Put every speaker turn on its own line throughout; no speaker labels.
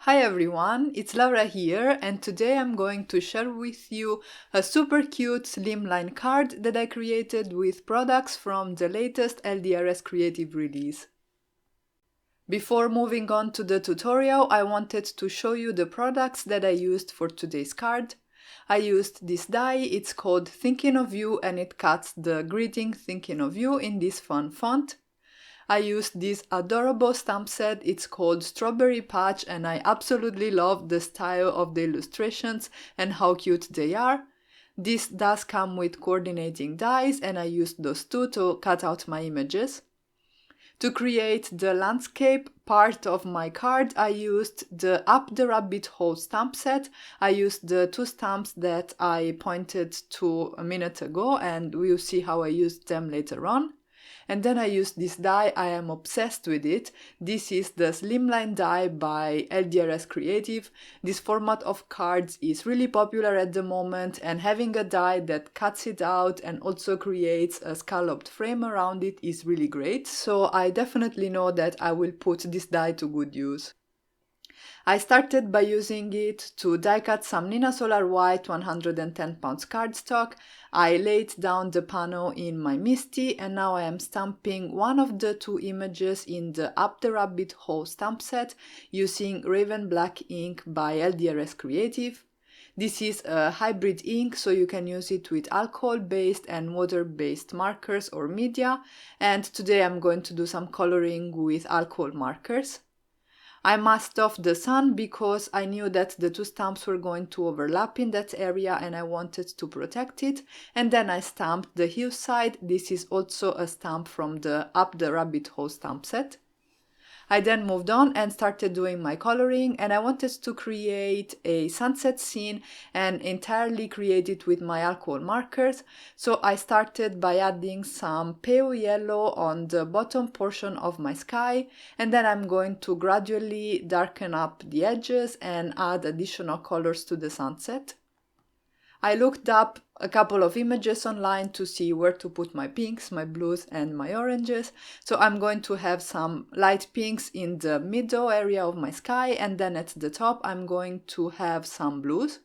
Hi everyone, it's Laura here, and today I'm going to share with you a super cute Slimline card that I created with products from the latest LDRS creative release. Before moving on to the tutorial, I wanted to show you the products that I used for today's card. I used this die, it's called Thinking of You, and it cuts the greeting Thinking of You in this fun font. I used this adorable stamp set, it's called Strawberry Patch, and I absolutely love the style of the illustrations and how cute they are. This does come with coordinating dies, and I used those two to cut out my images. To create the landscape part of my card, I used the Up the Rabbit Hole stamp set. I used the two stamps that I pointed to a minute ago, and we'll see how I used them later on. And then I used this die, I am obsessed with it. This is the Slimline die by LDRS Creative. This format of cards is really popular at the moment, and having a die that cuts it out and also creates a scalloped frame around it is really great. So I definitely know that I will put this die to good use. I started by using it to die cut some Nina Solar White 110 pounds cardstock. I laid down the panel in my MISTI, and now I am stamping one of the two images in the Up the Rabbit Hole stamp set using Raven Black ink by LDRS Creative. This is a hybrid ink, so you can use it with alcohol-based and water-based markers or media, and today I'm going to do some coloring with alcohol markers. I masked off the sun because I knew that the two stamps were going to overlap in that area and I wanted to protect it. And then I stamped the hue side. This is also a stamp from the Up the Rabbit Hole stamp set. I then moved on and started doing my coloring, and I wanted to create a sunset scene and entirely create it with my alcohol markers. So I started by adding some pale yellow on the bottom portion of my sky, and then I'm going to gradually darken up the edges and add additional colors to the sunset. I looked up a couple of images online to see where to put my pinks, my blues and my oranges. So I'm going to have some light pinks in the middle area of my sky, and then at the top I'm going to have some blues.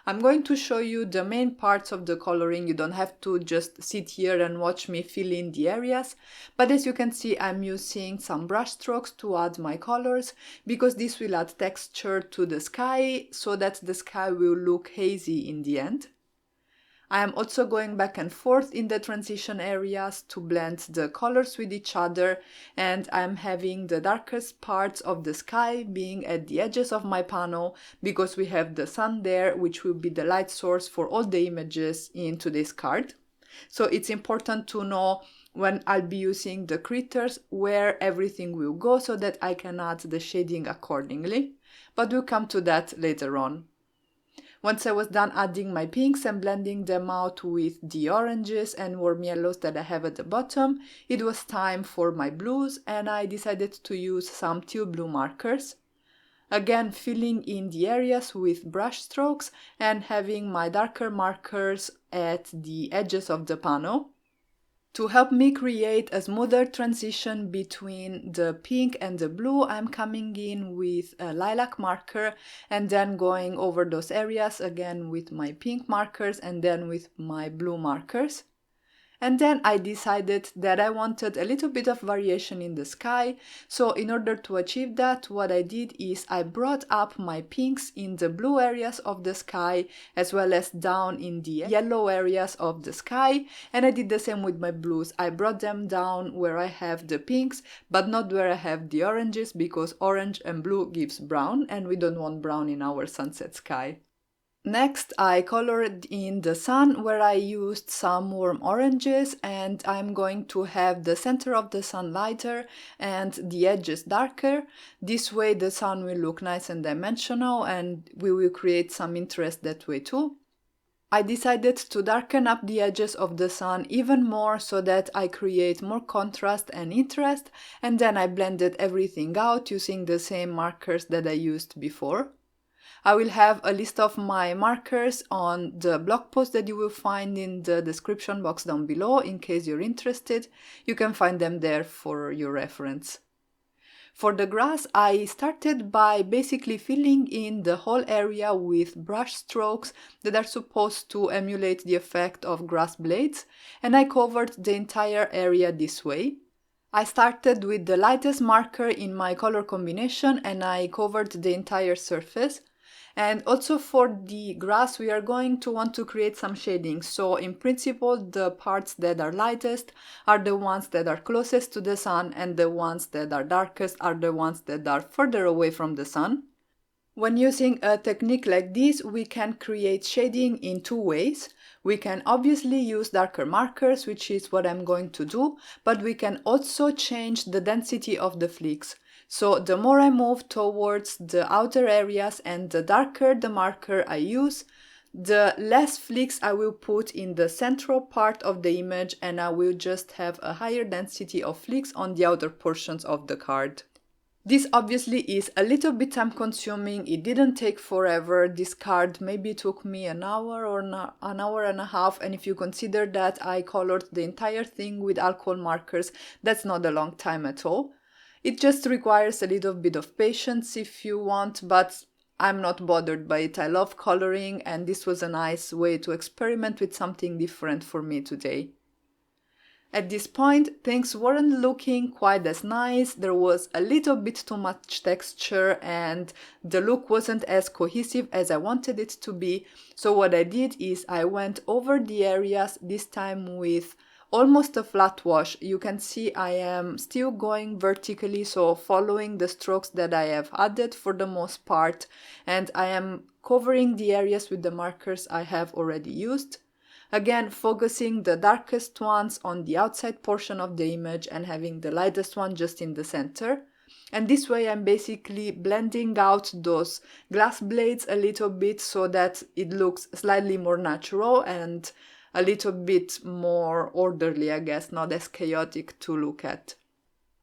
I'm going to show you the main parts of the coloring. You don't have to just sit here and watch me fill in the areas. But as you can see, I'm using some brush strokes to add my colors, because this will add texture to the sky so that the sky will look hazy in the end. I am also going back and forth in the transition areas to blend the colors with each other, and I'm having the darkest parts of the sky being at the edges of my panel because we have the sun there, which will be the light source for all the images in today's card. So it's important to know when I'll be using the critters where everything will go so that I can add the shading accordingly, but we'll come to that later on. Once I was done adding my pinks and blending them out with the oranges and warm yellows that I have at the bottom, it was time for my blues, and I decided to use some teal blue markers. Again, filling in the areas with brush strokes and having my darker markers at the edges of the panel. To help me create a smoother transition between the pink and the blue, I'm coming in with a lilac marker and then going over those areas again with my pink markers and then with my blue markers. And then I decided that I wanted a little bit of variation in the sky, so in order to achieve that, what I did is I brought up my pinks in the blue areas of the sky as well as down in the yellow areas of the sky, and I did the same with my blues. I brought them down where I have the pinks, but not where I have the oranges, because orange and blue gives brown, and we don't want brown in our sunset sky. Next, I colored in the sun, where I used some warm oranges, and I'm going to have the center of the sun lighter and the edges darker. This way the sun will look nice and dimensional, and we will create some interest that way too. I decided to darken up the edges of the sun even more so that I create more contrast and interest, and then I blended everything out using the same markers that I used before. I will have a list of my markers on the blog post that you will find in the description box down below in case you're interested. You can find them there for your reference. For the grass, I started by basically filling in the whole area with brush strokes that are supposed to emulate the effect of grass blades, and I covered the entire area this way. I started with the lightest marker in my color combination and I covered the entire surface. And also for the grass, we are going to want to create some shading. So in principle, the parts that are lightest are the ones that are closest to the sun, and the ones that are darkest are the ones that are further away from the sun. When using a technique like this, we can create shading in two ways. We can obviously use darker markers, which is what I'm going to do, but we can also change the density of the flecks. So the more I move towards the outer areas and the darker the marker I use, the less flecks I will put in the central part of the image, and I will just have a higher density of flecks on the outer portions of the card. This obviously is a little bit time consuming. It didn't take forever. This card maybe took me an hour or an hour and a half, and if you consider that I colored the entire thing with alcohol markers, that's not a long time at all. It just requires a little bit of patience if you want, but I'm not bothered by it. I love coloring, and this was a nice way to experiment with something different for me today. At this point, things weren't looking quite as nice, there was a little bit too much texture and the look wasn't as cohesive as I wanted it to be. So what I did is I went over the areas, this time with almost a flat wash. You can see I am still going vertically, so following the strokes that I have added for the most part, and I am covering the areas with the markers I have already used. Again, focusing the darkest ones on the outside portion of the image and having the lightest one just in the center. And this way I'm basically blending out those glass blades a little bit so that it looks slightly more natural and a little bit more orderly, I guess, not as chaotic to look at.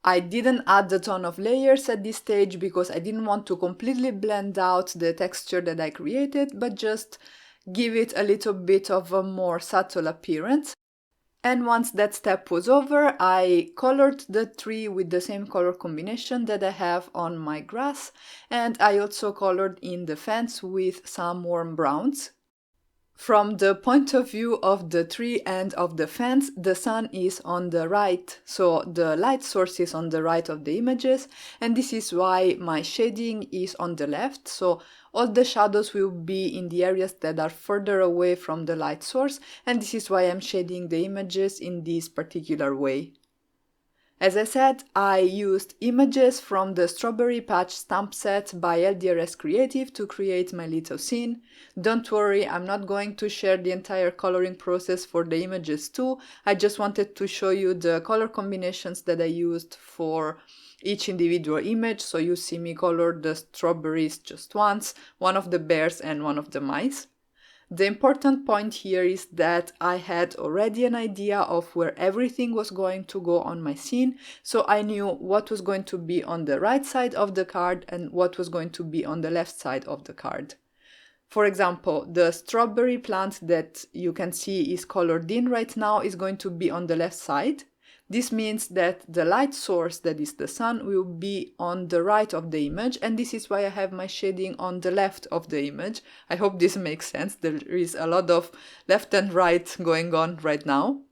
I didn't add a ton of layers at this stage because I didn't want to completely blend out the texture that I created, but just give it a little bit of a more subtle appearance. And once that step was over, I colored the tree with the same color combination that I have on my grass, and I also colored in the fence with some warm browns. From the point of view of the tree and of the fence, the sun is on the right, so the light source is on the right of the images, and this is why my shading is on the left, so all the shadows will be in the areas that are further away from the light source, and this is why I'm shading the images in this particular way. As I said, I used images from the Strawberry Patch stamp set by LDRS Creative to create my little scene. Don't worry, I'm not going to share the entire coloring process for the images too. I just wanted to show you the color combinations that I used for each individual image. So you see me color the strawberries just once, one of the bears and one of the mice. The important point here is that I had already an idea of where everything was going to go on my scene, so I knew what was going to be on the right side of the card and what was going to be on the left side of the card. For example, the strawberry plant that you can see is colored in right now is going to be on the left side. This means that the light source, that is the sun, will be on the right of the image, and this is why I have my shading on the left of the image. I hope this makes sense. There is a lot of left and right going on right now.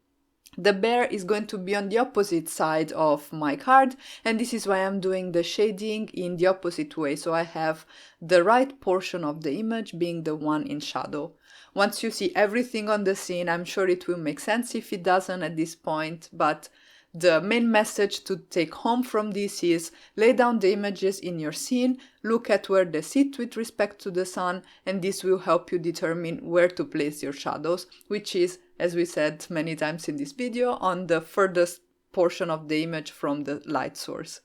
The bear is going to be on the opposite side of my card, and this is why I'm doing the shading in the opposite way, so I have the right portion of the image being the one in shadow. Once you see everything on the scene, I'm sure it will make sense if it doesn't at this point, but the main message to take home from this is lay down the images in your scene, look at where they sit with respect to the sun, and this will help you determine where to place your shadows, which is, as we said many times in this video, on the furthest portion of the image from the light source.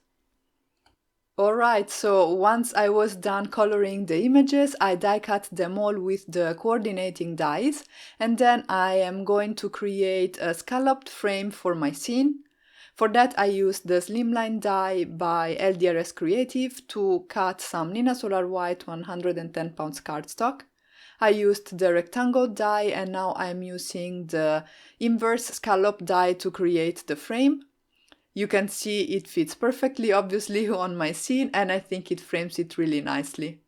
Alright, so once I was done coloring the images, I die cut them all with the coordinating dies, and then I am going to create a scalloped frame for my scene. For that I used the Slimline die by LDRS Creative to cut some Nina Solar White 110 pounds cardstock. I used the rectangle die, and now I'm using the inverse scallop die to create the frame. You can see it fits perfectly obviously on my scene, and I think it frames it really nicely.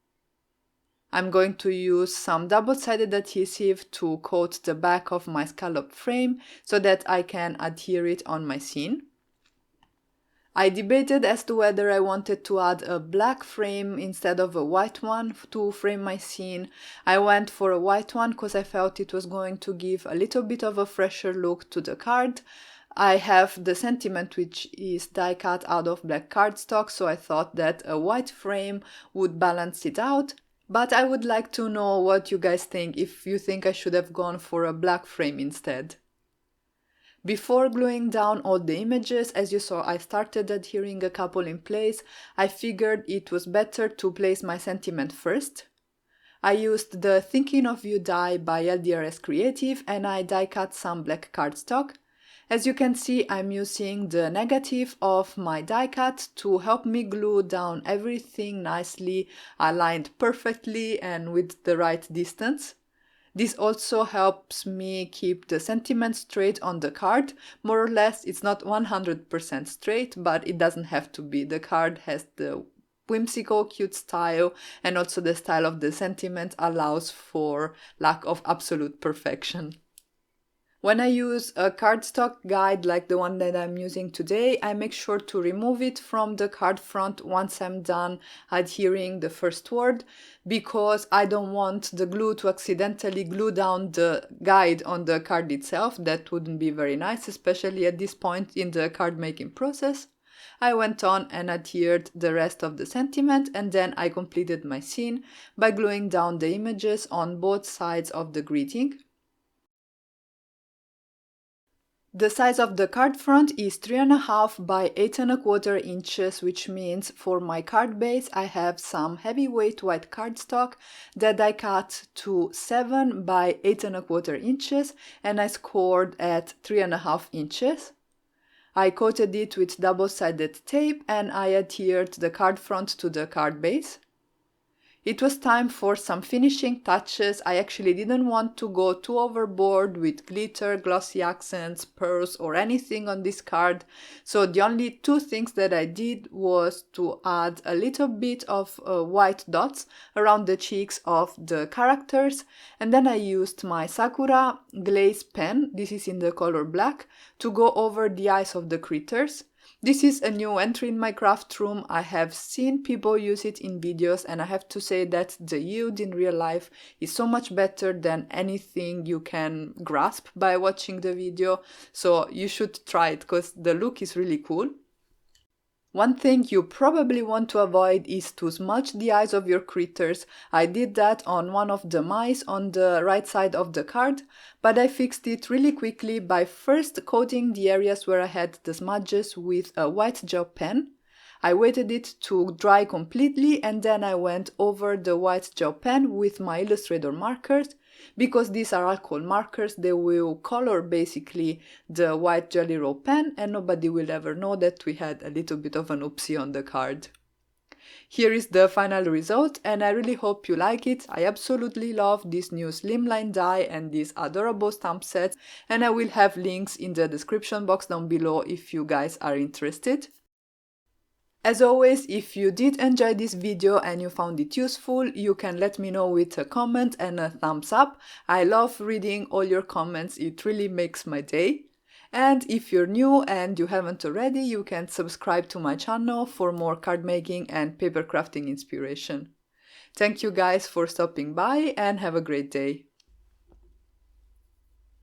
I'm going to use some double-sided adhesive to coat the back of my scallop frame so that I can adhere it on my scene. I debated as to whether I wanted to add a black frame instead of a white one to frame my scene. I went for a white one because I felt it was going to give a little bit of a fresher look to the card. I have the sentiment which is die cut out of black cardstock, so I thought that a white frame would balance it out. But I would like to know what you guys think, if you think I should have gone for a black frame instead. Before gluing down all the images, as you saw, I started adhering a couple in place. I figured it was better to place my sentiment first. I used the Thinking of You die by LDRS Creative and I die cut some black cardstock. As you can see, I'm using the negative of my die cut to help me glue down everything nicely, aligned perfectly and with the right distance. This also helps me keep the sentiment straight on the card. More or less, it's not 100% straight, but it doesn't have to be. The card has the whimsical, cute style, and also the style of the sentiment allows for lack of absolute perfection. When I use a cardstock guide like the one that I'm using today, I make sure to remove it from the card front once I'm done adhering the first word, because I don't want the glue to accidentally glue down the guide on the card itself. That wouldn't be very nice, especially at this point in the card making process. I went on and adhered the rest of the sentiment, and then I completed my scene by gluing down the images on both sides of the greeting. The size of the card front is 3.5 by 8.25 inches, which means for my card base I have some heavyweight white cardstock that I cut to 7 by 8.25 inches and I scored at 3.5 inches. I coated it with double-sided tape and I adhered the card front to the card base. It was time for some finishing touches. I actually didn't want to go too overboard with glitter, glossy accents, pearls or anything on this card. So the only two things that I did was to add a little bit of white dots around the cheeks of the characters. And then I used my Sakura glaze pen, this is in the color black, to go over the eyes of the critters. This is a new entry in my craft room. I have seen people use it in videos and I have to say that the yield in real life is so much better than anything you can grasp by watching the video. So you should try it because the look is really cool. One thing you probably want to avoid is to smudge the eyes of your critters. I did that on one of the mice on the right side of the card, but I fixed it really quickly by first coating the areas where I had the smudges with a white gel pen. I waited it to dry completely and then I went over the white gel pen with my Illustrator markers. Because these are alcohol markers, they will color basically the white Jelly Roll pen and nobody will ever know that we had a little bit of an oopsie on the card. Here is the final result and I really hope you like it. I absolutely love this new Slimline die and these adorable stamp sets, and I will have links in the description box down below if you guys are interested. As always, if you did enjoy this video and you found it useful, you can let me know with a comment and a thumbs up. I love reading all your comments, it really makes my day. And if you're new and you haven't already, you can subscribe to my channel for more card making and paper crafting inspiration. Thank you guys for stopping by and have a great day.